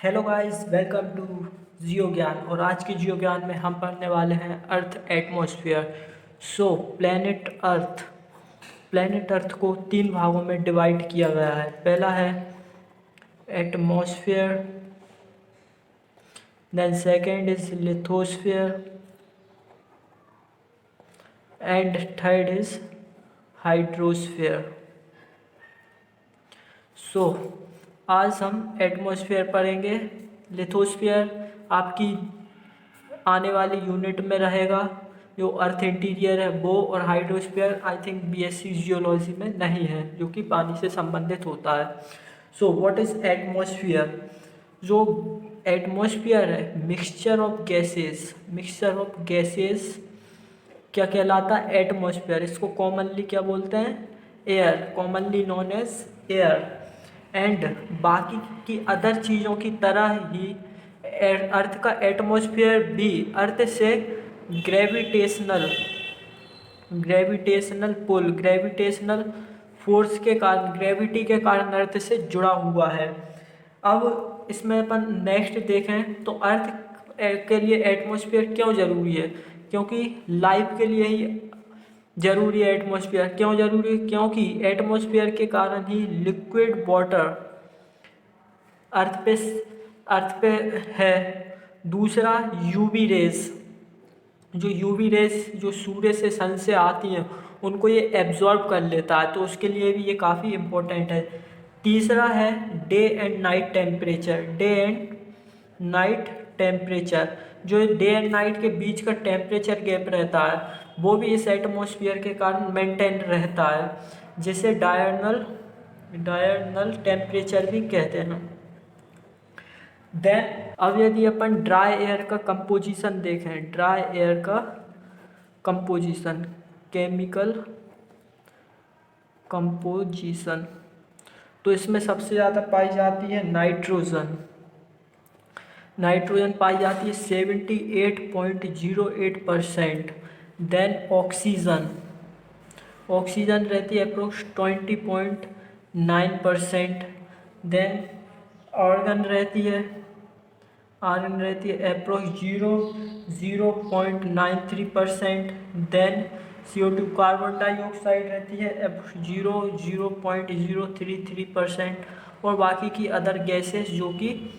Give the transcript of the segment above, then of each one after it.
Hello guys, welcome to जियो ज्ञान। और आज के जियो ज्ञान में हम पढ़ने वाले हैं अर्थ एटमॉस्फेयर। प्लेनेट अर्थ को तीन भागों में डिवाइड किया गया है। पहला है atmosphere, then second is lithosphere and third is hydrosphere. So आज हम एटमॉस्फेयर पढ़ेंगे। लिथोस्फेयर आपकी आने वाली यूनिट में रहेगा, जो अर्थ इंटीरियर है वो। और hydrosphere I think BSc geology में नहीं है, जो कि पानी से संबंधित होता है। So what is atmosphere? जो एटमॉस्फेयर है, मिक्सचर ऑफ गैसेस क्या कहलाता है? एटमॉस्फेयर। इसको कॉमनली क्या बोलते हैं? Air, commonly known as air. And बाकी की अदर चीज़ों की तरह ही अर्थ का एटमॉस्फेयर भी अर्थ से ग्रेविटेशनल ग्रेविटेशनल फोर्स के कारण, ग्रेविटी के कारण अर्थ से जुड़ा हुआ है। अब इसमें अपन नेक्स्ट देखें तो अर्थ के लिए एटमॉस्फेयर क्यों ज़रूरी है? क्योंकि लाइफ के लिए ही जरूरी है एटमॉस्फेयर। क्यों जरूरी है? क्योंकि एटमॉस्फेयर के कारण ही लिक्विड वाटर अर्थ पे अर्थ पे है। दूसरा, यूवी रेज, जो सूर्य से, सन से आती हैं, उनको ये एब्जॉर्ब कर लेता है, तो उसके लिए भी ये काफ़ी इम्पोर्टेंट है। तीसरा है डे एंड नाइट टेम्परेचर। जो डे एंड नाइट के बीच का टेम्परेचर गैप रहता है, वो भी इस एटमॉस्फेयर के कारण मेंटेन रहता है, जिसे डायरनल टेम्परेचर भी कहते हैं। देन अब यदि अपन ड्राई एयर का कंपोजिशन देखें, ड्राई एयर का कंपोजिशन, केमिकल कंपोजिशन, तो इसमें सबसे ज़्यादा पाई जाती है नाइट्रोजन पाई जाती है 78.08%। देन ऑक्सीजन रहती है अप्रोक्स 20.9%। देन आर्गन रहती है approx 0.93%। Then CO2 carbon dioxide रहती है 0.33%। और बाकी की अदर गैसेस जो कि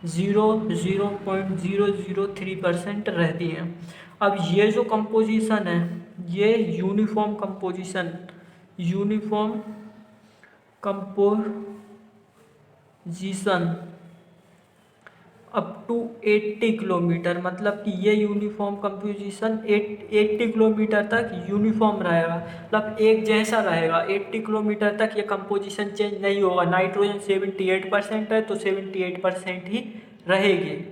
0.003% रहती हैं। अब ये जो कंपोजिशन है, ये uniform composition up to 80 kilometre, मतलब कि ये यूनिफॉर्म कंपोजिशन 80 किलोमीटर तक यूनिफॉर्म रहेगा, मतलब एक जैसा रहेगा। 80 किलोमीटर तक ये कंपोजिशन चेंज नहीं होगा। नाइट्रोजन 78% है तो 78% ही रहेगी।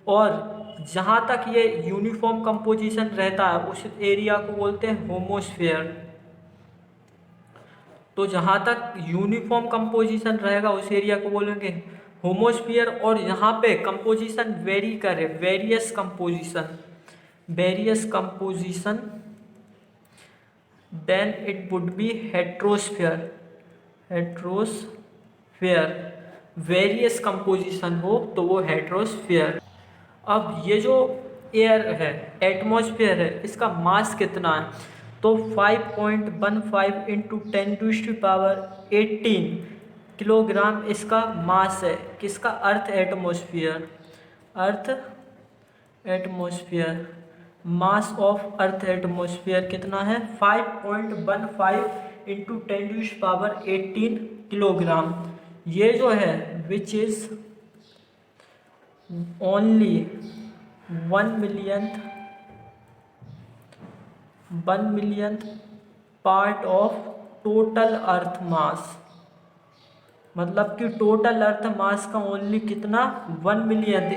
और जहाँ तक ये यूनिफॉर्म कंपोजिशन रहता है, उस एरिया को बोलते हैं होमोस्फेयर। तो जहाँ तक यूनिफॉर्म कंपोजिशन रहेगा, उस एरिया को बोलेंगे होमोस्फियर। और यहाँ पे कंपोजिशन वेरी करे, various composition, then it would be heterosphere. Various composition हो तो वो हेट्रोस्फेयर। अब ये जो एयर है, एटमॉस्फेयर है, इसका मास कितना है? तो 5.15 इंटू 10⁻18 किलोग्राम इसका मास है। किसका? Earth atmosphere mass of earth atmosphere कितना है? 5.15 इंटू 10⁻18 किलोग्राम। ये जो है which is only 1 millionth part of total earth mass. मतलब कि टोटल अर्थ मास का ओनली कितना? 1 मिलियन,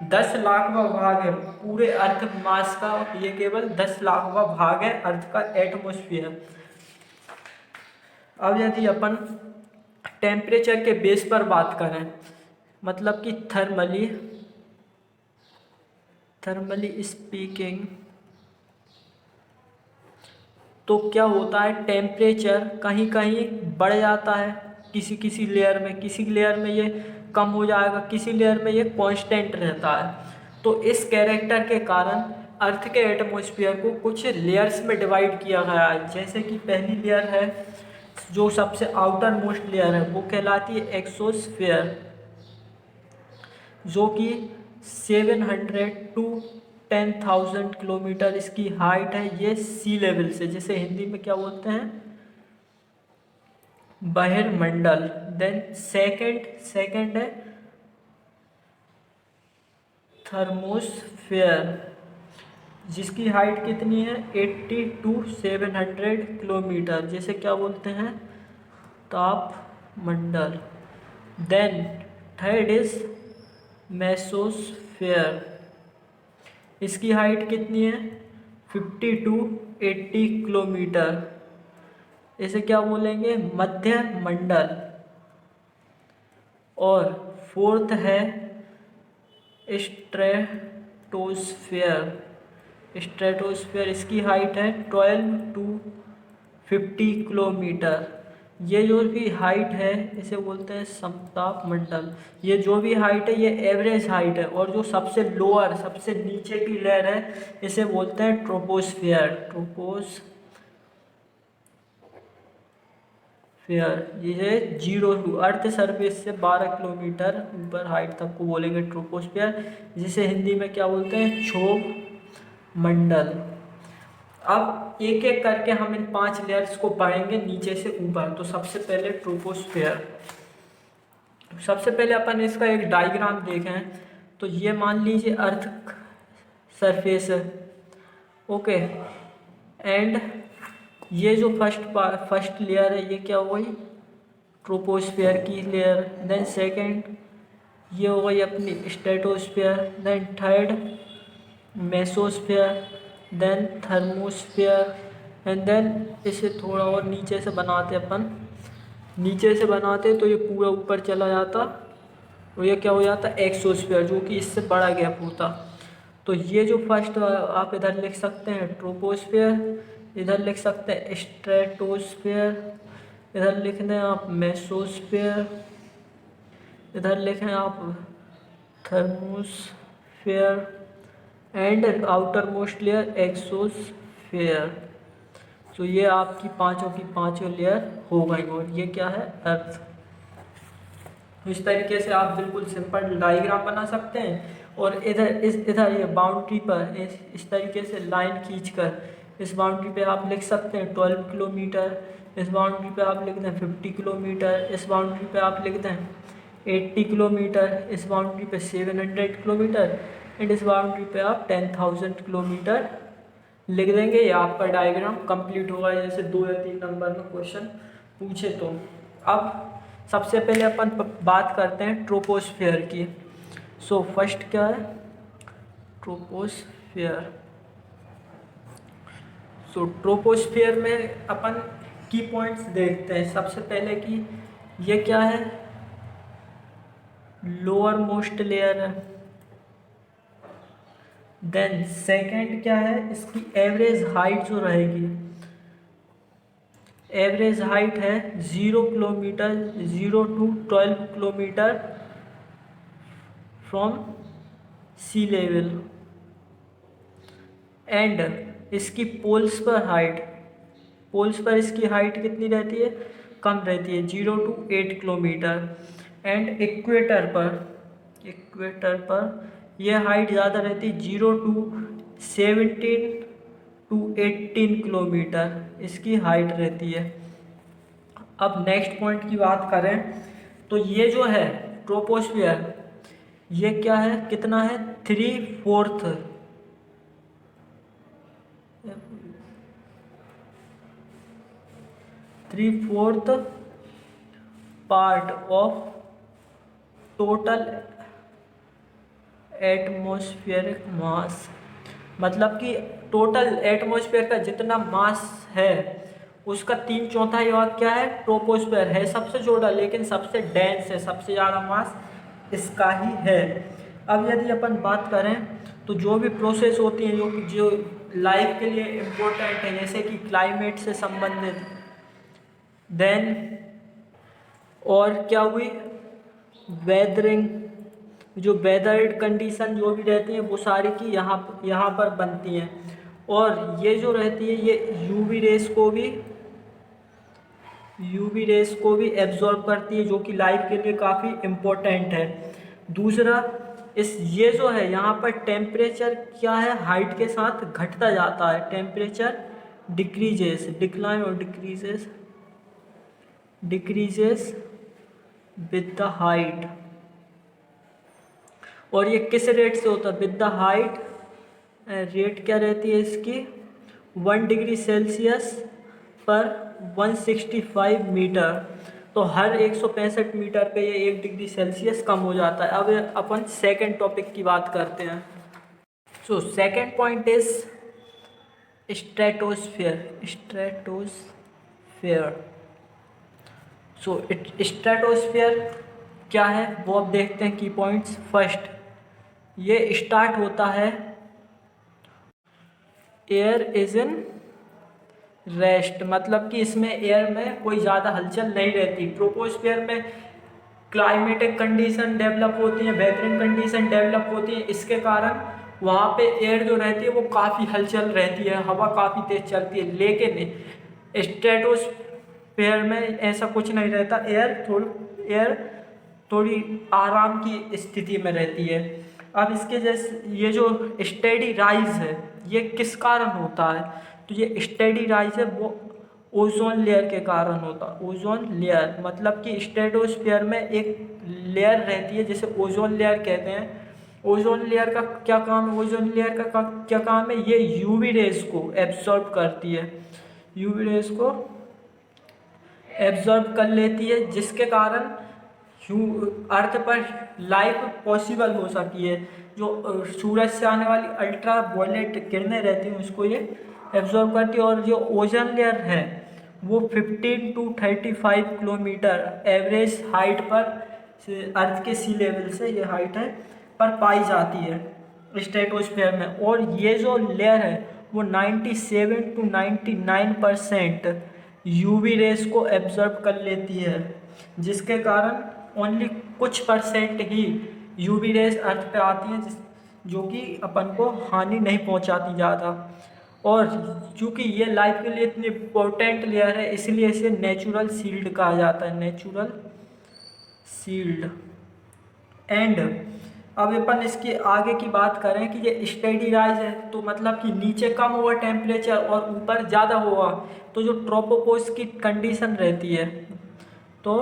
10 लाखवां भाग है पूरे अर्थ मास का। ये केवल 10 लाखवां भाग है अर्थ का एटमॉस्फेयर। अब यदि अपन टेम्परेचर के बेस पर बात करें, मतलब कि थर्मली स्पीकिंग, तो क्या होता है? टेम्परेचर कहीं कहीं बढ़ जाता है किसी किसी लेयर में, किसी लेयर में ये कम हो जाएगा, किसी लेयर में ये कांस्टेंट रहता है। तो इस कैरेक्टर के कारण अर्थ के एटमॉस्फेयर को कुछ लेयर्स में डिवाइड किया गया है। जैसे कि पहली लेयर है जो सबसे आउटर मोस्ट लेयर है, वो कहलाती है एक्सोस्फेयर, जो कि 700 टू 10,000 किलोमीटर इसकी हाइट है। ये सी लेवल से, जिसे हिंदी में क्या बोलते हैं, बहिर्मंडल। देन सेकंड है थर्मोस्फेयर, जिसकी हाइट कितनी है 80 टू 700 किलोमीटर, जिसे क्या बोलते हैं, तापमंडल। देन थर्ड इज मेसोस्फेयर, इसकी हाइट कितनी है 50 टू 80 किलोमीटर, इसे क्या बोलेंगे, मध्य मंडल। और फोर्थ है स्ट्रेटोस्फेयर, इसकी हाइट है 12 टू 50 किलोमीटर। ये जो भी हाइट है इसे बोलते हैं समताप मंडल। ये जो भी हाइट है ये एवरेज हाइट है, और जो सबसे लोअर, सबसे नीचे की लेयर है इसे बोलते हैं ट्रोपोस्फेयर। ये 0 टू अर्थ सरफेस से 12 किलोमीटर ऊपर हाइट तक को बोलेंगे ट्रोपोस्फेयर, जिसे हिंदी में क्या बोलते हैं, क्षोभ मंडल। अब एक एक करके हम इन 5 लेयर्स को पढ़ेंगे नीचे से ऊपर। तो सबसे पहले ट्रोपोस्फेयर। सबसे पहले अपन इसका एक डायग्राम देखें तो ये मान लीजिए अर्थ सरफेस है, ओके। एंड ये जो फर्स्ट लेयर है ये क्या हो गई, ट्रोपोस्फेयर की लेयर। देन सेकंड ये हो गई अपनी stratosphere. Then third mesosphere, then thermosphere, and then इसे थोड़ा और नीचे से बनाते अपन, नीचे से बनाते तो ये पूरा ऊपर चला जाता, और ये क्या हो जाता, एक्सोस्फेयर, जो कि इससे बड़ा गैप होता। तो ये जो फर्स्ट आप इधर लिख सकते हैं ट्रोपोस्फेयर, इधर लिख सकते हैं स्ट्रेटोस्फेयर, इधर लिख दें आप मेसोस्फेयर, इधर लिखें आप thermosphere, and outer most layer exosphere. तो ये आपकी पांचों की पांचों लेयर हो गई, और ये क्या है, अर्थ। इस तरीके से आप बिल्कुल सिंपल डायग्राम बना सकते हैं। और इधर ये बाउंड्री पर इस तरीके से लाइन खींचकर इस बाउंड्री पे आप लिख सकते हैं 12 किलोमीटर, इस बाउंड्री पे आप लिख दें 50 किलोमीटर, इस बाउंड्री पे आप लिख दें 80 किलोमीटर, इस बाउंड्री पे 700 किलोमीटर, एंड इस बाउंड्री पे आप 10,000 किलोमीटर लिख देंगे। ये आपका डायग्राम कंप्लीट होगा, जैसे 2 या 3 नंबर में क्वेश्चन पूछे तो। अब सबसे पहले अपन बात करते हैं ट्रोपोस्फेयर की। सो फर्स्ट क्या है, ट्रोपोस्फेयर। सो ट्रोपोस्फेयर में अपन की पॉइंट्स देखते हैं। सबसे पहले कि ये क्या है, लोअर मोस्ट लेयर है। देन सेकंड क्या है, इसकी एवरेज हाइट जो रहेगी, एवरेज हाइट है 0 kilometre, 0 to 12 kilometre from sea level. And इसकी पोल्स पर हाइट, पोल्स पर इसकी हाइट कितनी रहती है, कम रहती है, 0 टू 8 किलोमीटर। एंड इक्वेटर पर यह हाइट ज़्यादा रहती है, 0 टू 17 टू 18 किलोमीटर इसकी हाइट रहती है। अब नेक्स्ट पॉइंट की बात करें तो ये जो है ट्रोपोस्फियर, ये क्या है, कितना है, 3/4 पार्ट ऑफ टोटल एटमॉस्फेरिक मास। मतलब कि टोटल एटमॉस्फेयर का जितना मास है उसका 3/4 भाग क्या है, ट्रोपोस्फेयर है सबसे छोटा, लेकिन सबसे डेंस है, सबसे ज़्यादा मास इसका ही है। अब यदि अपन बात करें तो जो भी प्रोसेस होती हैं जो लाइफ के लिए इम्पोर्टेंट है, जैसे कि क्लाइमेट से संबंधित, देन और क्या हुई, वेदरिंग, जो वेदर कंडीशन जो भी रहती हैं वो सारी की यहाँ पर बनती हैं। और ये जो रहती है ये यूवी रेस को भी एब्जॉर्ब करती है, जो कि लाइफ के लिए काफ़ी इम्पोर्टेंट है। दूसरा, ये जो है यहाँ पर टेम्परेचर क्या है, हाइट के साथ घटता जाता है। टेम्परेचर डिक्लाइन और डिक्रीजेस विद द हाइट। और ये किस रेट से होता है, विद द हाइट। रेट क्या रहती है इसकी, 1 डिग्री सेल्सियस पर 165 मीटर। तो हर 165 मीटर पे ये 1 डिग्री सेल्सियस कम हो जाता है। अब अपन सेकंड टॉपिक की बात करते हैं। So second point is stratosphere. So stratosphere क्या है वो अब देखते हैं की पॉइंट्स। फर्स्ट, ये स्टार्ट होता है एयर इज इन रेस्ट, मतलब कि इसमें एयर में कोई ज़्यादा हलचल नहीं रहती। ट्रोपोस्फेयर में क्लाइमेटिक कंडीशन डेवलप होती हैं, बेहतरीन कंडीशन डेवलप होती है, इसके कारण वहाँ पे एयर जो रहती है वो काफ़ी हलचल रहती है, हवा काफ़ी तेज चलती है। लेकिन स्ट्रेटोस्फेयर में ऐसा कुछ नहीं रहता, एयर थोड़ी आराम की स्थिति में रहती है। अब इसके जैसे ये जो स्टेडी राइज है ये किस कारण होता है, तो ये स्टेडी राइज है वो ओजोन लेयर के कारण होता है। ओजोन लेयर मतलब कि स्ट्रेटोस्फेयर में एक लेयर रहती है जिसे ओजोन लेयर कहते हैं। ओजोन लेयर का क्या काम है, ओजोन लेयर का क्या काम है, ये यूवी रेज को एब्सॉर्ब करती है, यूवी रेज को एब्जॉर्ब कर लेती है, जिसके कारण अर्थ पर लाइफ पॉसिबल हो सकी है। जो सूरज से आने वाली अल्ट्रा वायलेट किरणें रहती हैं उसको ये एब्जॉर्ब करती है। और जो ओजोन लेयर है वो 15 to 35 किलोमीटर एवरेज हाइट पर अर्थ के सी लेवल से, ये हाइट है, पर पाई जाती है स्ट्रेटोस्फेयर में। और ये जो लेयर है वो 97 to 99% यूवी रेस को एब्जॉर्ब कर लेती है, जिसके कारण ओनली कुछ परसेंट ही यूवी रेस अर्थ पे आती हैं जो कि अपन को हानि नहीं पहुंचाती ज़्यादा। और चूँकि ये लाइफ के लिए इतनी इम्पोर्टेंट लेयर है इसलिए इसे नेचुरल शील्ड कहा जाता है, नेचुरल शील्ड। एंड अब अपन इसके आगे की बात करें कि ये स्टेडी राइज है तो मतलब कि नीचे कम हुआ टेम्परेचर और ऊपर ज़्यादा हुआ, तो जो ट्रोपोपोज की कंडीशन रहती है, तो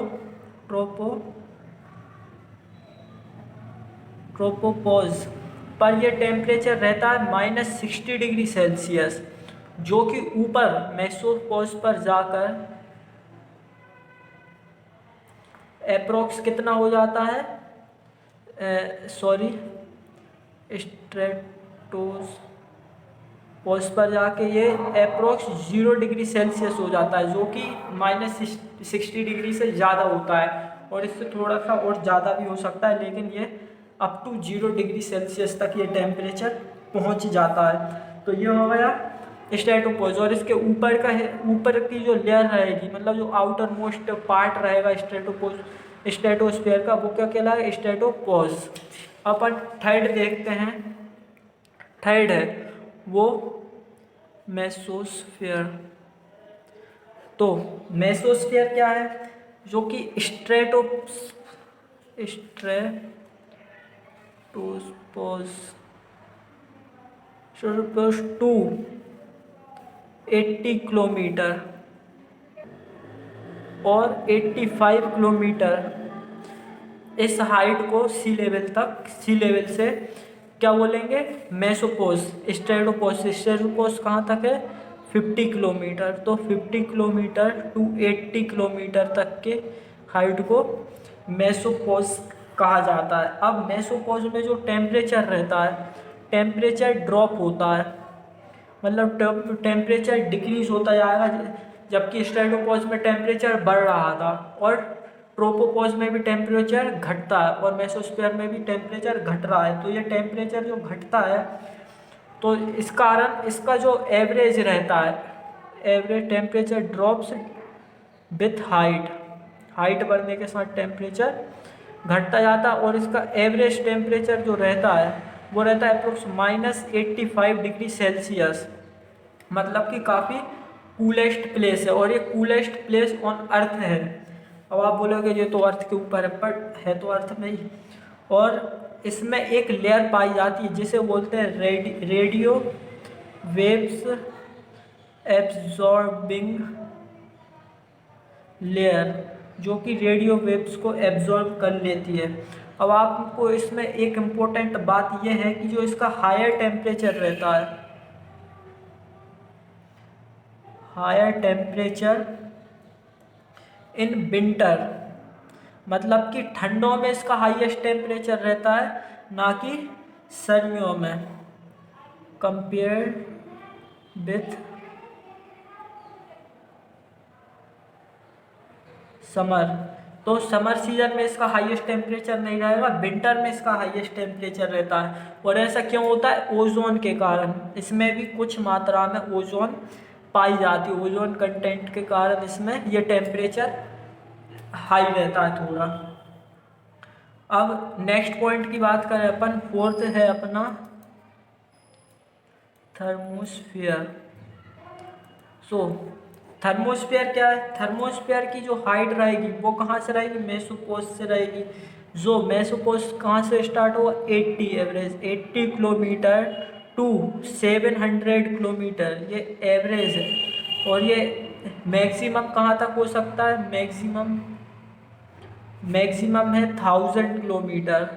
ट्रोपोपोज पर ये टेम्परेचर रहता है -60 डिग्री सेल्सियस, जो कि ऊपर मेसोपोज पर जाकर अप्रोक्स कितना हो जाता है, स्ट्रेटोपोज पर जाके ये अप्रोक्स 0 डिग्री सेल्सियस हो जाता है, जो कि -60 डिग्री से ज़्यादा होता है। और इससे थोड़ा सा और ज़्यादा भी हो सकता है, लेकिन ये अप टू 0 डिग्री सेल्सियस तक ये टेम्परेचर पहुंच जाता है। तो ये हो गया स्ट्रेटोपोज। और इसके ऊपर का है, ऊपर की जो लेयर रहेगी, मतलब जो आउटर मोस्ट पार्ट रहेगा स्ट्रेटोस्फेयर का, वो क्या कहलाएगा, स्ट्रेटोपोज। अपन थर्ड देखते हैं। थर्ड है वो मेसोस्फेयर। तो मेसोस्फेयर क्या है, जो कि स्ट्रेटोपोज टू 80 किलोमीटर और 85 किलोमीटर इस हाइट को सी लेवल से क्या बोलेंगे, मेसोपोज। स्ट्रेटोपोज कहाँ तक है, 50 किलोमीटर। तो 50 किलोमीटर टू 80 किलोमीटर तक के हाइट को मेसोपोज कहा जाता है। अब मेसोपोज में जो टेम्परेचर रहता है, टेम्परेचर ड्रॉप होता है, मतलब टेम्परेचर डिक्रीज होता जाएगा, जबकि स्ट्रेटोपोज में टेम्परेचर बढ़ रहा था। और ट्रोपोपोज में भी टेम्परेचर घटता है और मेसोस्फेयर में भी टेम्परेचर घट रहा है। तो ये टेम्परेचर जो घटता है, तो इस कारण इसका जो एवरेज रहता है, average temperature drops with height, height बढ़ने के साथ टेम्परेचर घटता जाता है और इसका एवरेज टेम्परेचर जो रहता है वो रहता है अप्रोक्स -85 डिग्री सेल्सियस, मतलब कि काफ़ी कूलेस्ट प्लेस है और ये कूलेस्ट प्लेस ऑन अर्थ है। अब आप बोलोगे ये तो अर्थ के ऊपर है, बट है तो अर्थ में ही। और इसमें एक लेयर पाई जाती है जिसे बोलते हैं रेडियो वेव्स एब्जॉर्बिंग लेयर, जो कि रेडियो वेव्स को एब्जॉर्ब कर लेती है। अब आपको इसमें एक इम्पोर्टेंट बात यह है कि जो इसका हायर टेम्परेचर रहता है, हायर टेम्परेचर इन विंटर, मतलब कि ठंडों में इसका हाईएस्ट टेम्परेचर रहता है, ना कि सर्दियों में, कंपेयर विथ समर। तो समर सीजन में इसका हाईएस्ट टेम्परेचर नहीं रहेगा, विंटर में इसका हाईएस्ट टेम्परेचर रहता है। और ऐसा क्यों होता है? ओजोन के कारण। इसमें भी कुछ मात्रा में ओजोन पाई जाती है, ओजोन कंटेंट के कारण इसमें ये टेम्परेचर हाई रहता है थोड़ा। अब नेक्स्ट पॉइंट की बात करें अपन, फोर्थ है अपना थर्मोस्फियर। थर्मोस्फियर क्या है? थर्मोस्फियर की जो हाइट रहेगी वो कहाँ से रहेगी? मेसोपोस से रहेगी। जो मेसोपोस कहाँ से स्टार्ट होगा? 80 एवरेज 80 किलोमीटर टू 700 किलोमीटर, ये एवरेज है। और ये मैक्सिमम कहाँ तक हो सकता है? मैक्सिमम है 1000 किलोमीटर,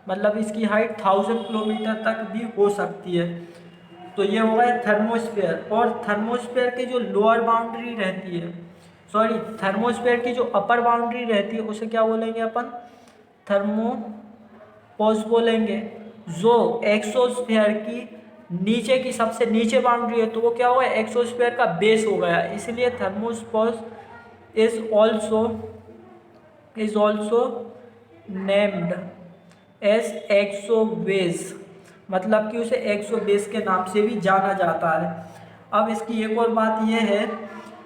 मतलब इसकी हाइट 1000 किलोमीटर तक भी हो सकती है। तो ये होगा थर्मोस्फेयर। और थर्मोस्फेयर की जो लोअर बाउंड्री रहती है, सॉरी थर्मोस्फेयर की जो अपर बाउंड्री रहती है उसे क्या बोलेंगे अपन? थर्मोपोज बोलेंगे। जो एक्सोस्फेयर की नीचे की सबसे नीचे बाउंड्री है तो वो क्या हुआ? एक्सोस्फेयर का बेस हो गया, इसलिए थर्मोपोज इज ऑल्सो नेम्ड एज एक्सोबेस, मतलब कि उसे एक्सोबेस के नाम से भी जाना जाता है। अब इसकी एक और बात यह है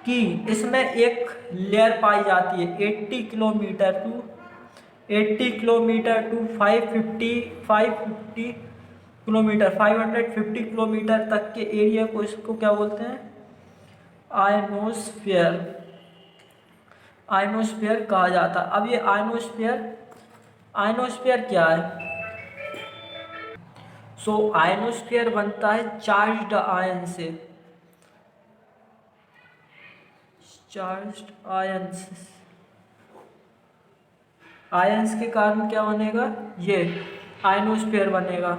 कि इसमें एक लेयर पाई जाती है 80 किलोमीटर टू 550 किलोमीटर 550 किलोमीटर तक के एरिया को, इसको क्या बोलते हैं? आयनोस्फीयर कहा जाता है। अब ये आयनोस्फीयर क्या है? आयनोस्फीयर बनता है चार्ज्ड आयन से। चार्ज्ड आयंस के कारण क्या बनेगा? ये आयनोस्फीयर बनेगा।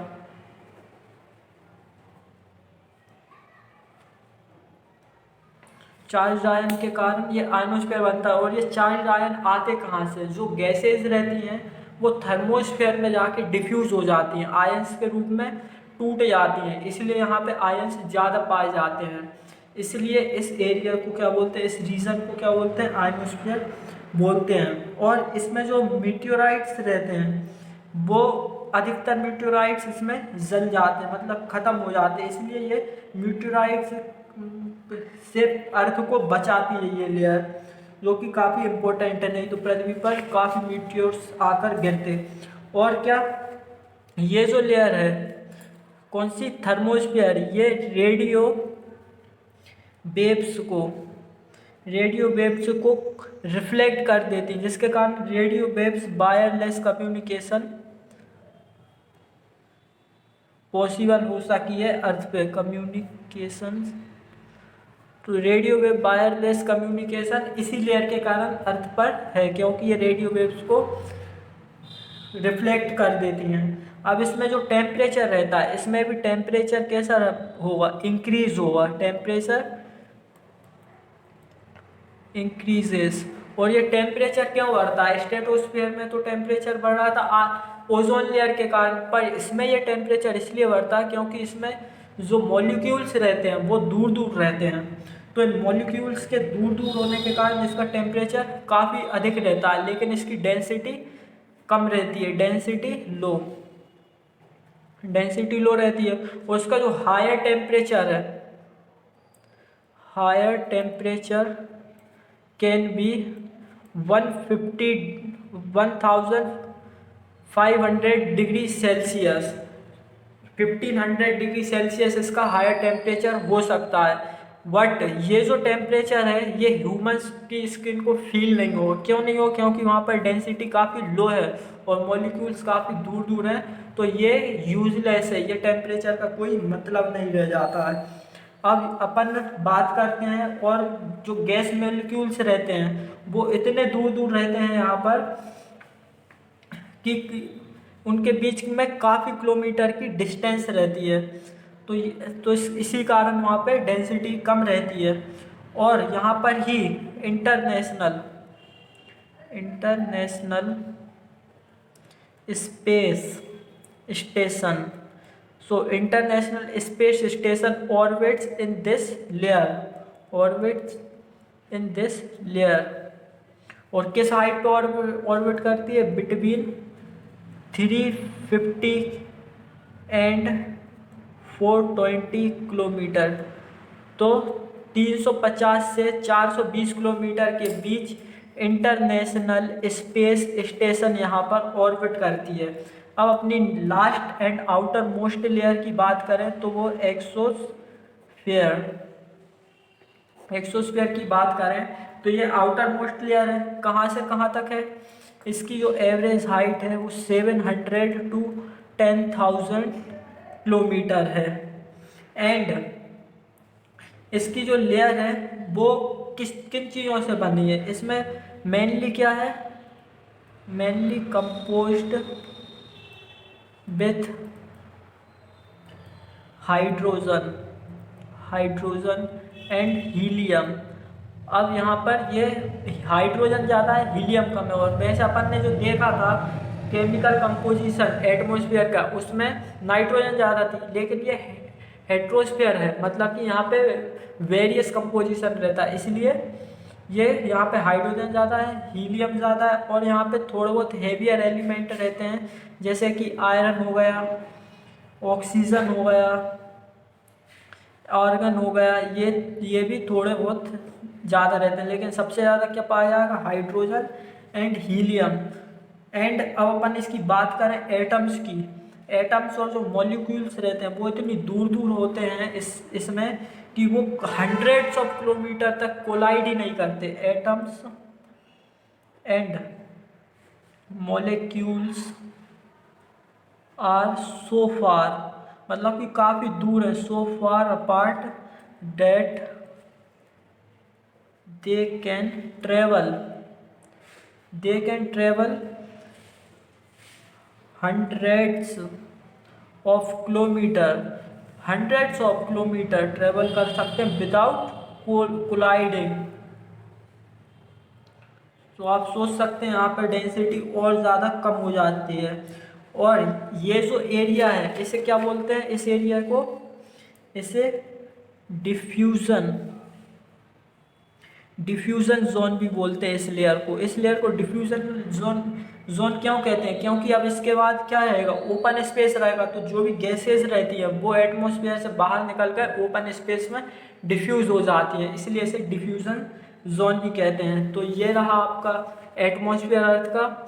चार्ज आयन के कारण ये आयनोस्फीयर बनता है। और ये चार्ज आयन आते कहाँ से? जो गैसेज रहती हैं वो थर्मोस्फीयर में जाके डिफ्यूज हो जाती हैं, आयंस के रूप में टूट जाती हैं, इसलिए यहाँ पे आयंस ज़्यादा पाए जाते हैं। इसलिए इस एरिया को क्या बोलते हैं? इस रीजन को क्या बोलते हैं? आयनोस्फीयर बोलते हैं। और इसमें जो मीटियोराइट्स रहते हैं वो अधिकतर मीटियोराइट्स इसमें जल जाते हैं, मतलब ख़त्म हो जाते हैं, इसलिए ये मीटियोराइट्स से अर्थ को बचाती है ये लेयर, जो कि काफ़ी इम्पोर्टेंट है, नहीं तो पृथ्वी पर काफ़ी मीटियोर्स आकर गिरते। और क्या ये जो लेयर है कौन सी? थर्मोस्फीयर, ये रेडियो वेव्स को रिफ्लेक्ट कर देती है, जिसके कारण radio waves wireless communication possible हो सकी है अर्थ पे। कम्युनिकेशन तो रेडियो वेव वायरलेस कम्युनिकेशन इसी लेयर के कारण अर्थ पर है, क्योंकि ये रेडियो वेव्स को रिफ्लेक्ट कर देती हैं। अब इसमें जो टेम्परेचर रहता है, इसमें भी टेम्परेचर कैसा होगा? इंक्रीज होगा, टेम्परेचर इंक्रीजेस। और ये टेम्परेचर क्यों बढ़ता है? स्ट्रेटोस्फीयर में तो टेम्परेचर बढ़ रहा था ओजोन लेयर के कारण, पर इसमें ये टेम्परेचर इसलिए बढ़ता है क्योंकि इसमें जो मॉलिक्यूल्स रहते हैं वो दूर दूर रहते हैं। तो इन मॉलिक्यूल्स के दूर दूर होने के कारण इसका टेम्परेचर काफ़ी अधिक रहता है, लेकिन इसकी डेंसिटी कम रहती है, डेंसिटी लो रहती है। और इसका जो higher temperature can be 1500 degree Celsius, 1500 degree Celsius इसका हायर टेम्परेचर हो सकता है। बट ये जो टेम्परेचर है ये ह्यूमंस की स्किन को फील नहीं होगा। क्यों नहीं होगा? क्योंकि वहाँ पर डेंसिटी काफ़ी लो है और मॉलिक्यूल्स काफ़ी दूर दूर हैं, तो ये यूजलेस है, ये टेम्परेचर का कोई मतलब नहीं रह जाता है। अब अपन बात करते हैं, और जो गैस मॉलिक्यूल्स रहते हैं वो इतने दूर दूर रहते हैं यहाँ पर कि उनके बीच में काफ़ी किलोमीटर की डिस्टेंस रहती है। तो इसी कारण वहाँ पे डेंसिटी कम रहती है। और यहाँ पर ही international international space station, so international space station orbits in this layer. और किस हाइट पे ऑर्बिट करती है? Between 350 and 420 kilometre. तो 350 से 420 किलोमीटर के बीच इंटरनेशनल स्पेस स्टेशन यहाँ पर ऑर्बिट करती है। अब अपनी last and outer most layer की बात करें तो वो एक्सोस्फीयर की बात करें तो ये आउटर मोस्ट लेयर है। कहाँ से कहाँ तक है? इसकी जो एवरेज हाइट है वो 700 to 10,000 किलोमीटर है। एंड इसकी जो लेयर है वो किन चीज़ों से बनी है? इसमें मेनली क्या है? Mainly composed with hydrogen and helium. अब यहाँ पर ये हाइड्रोजन ज़्यादा है, हीलियम कम है। और वैसे अपन ने जो देखा था केमिकल कंपोजिशन एटमॉस्फेयर का, उसमें नाइट्रोजन ज़्यादा थी, लेकिन ये हेट्रोस्फेयर है, मतलब कि यहाँ पे वेरियस कंपोजिशन रहता है, इसलिए ये यहाँ पे हाइड्रोजन ज़्यादा है, हीलियम ज़्यादा है, और यहाँ पे थोड़े बहुत हेवियर एलिमेंट रहते हैं जैसे कि आयरन हो गया, ऑक्सीजन हो गया, आर्गन हो गया। ये भी थोड़े बहुत ज़्यादा रहते हैं, लेकिन सबसे ज़्यादा क्या पाया जाएगा? Hydrogen and helium. एंड अब अपन इसकी बात करें एटम्स की, एटम्स और जो मॉलिक्यूल्स रहते हैं वो इतनी दूर दूर होते हैं इसमें कि वो हंड्रेड्स ऑफ किलोमीटर तक कोलाइड ही नहीं करते। Atoms and molecules are so far, मतलब कि काफ़ी दूर है, so far apart that they can travel hundreds of kilometre travel कर सकते हैं विदाउट कोलाइडिंग। तो आप सोच सकते हैं यहाँ पर डेंसिटी और ज़्यादा कम हो जाती है। और ये जो एरिया है इसे क्या बोलते हैं? इस एरिया को इसे डिफ्यूज़न जोन भी बोलते हैं। इस लेयर को डिफ्यूज़न जोन क्यों कहते हैं? क्योंकि अब इसके बाद क्या रहेगा? ओपन स्पेस रहेगा, तो जो भी गैसेज रहती है वो एटमॉस्फेयर से बाहर निकल कर ओपन स्पेस में डिफ्यूज़ हो जाती है, इसलिए इसे डिफ्यूज़न जोन भी कहते हैं। तो ये रहा आपका एटमॉस्फेयर अर्थ का।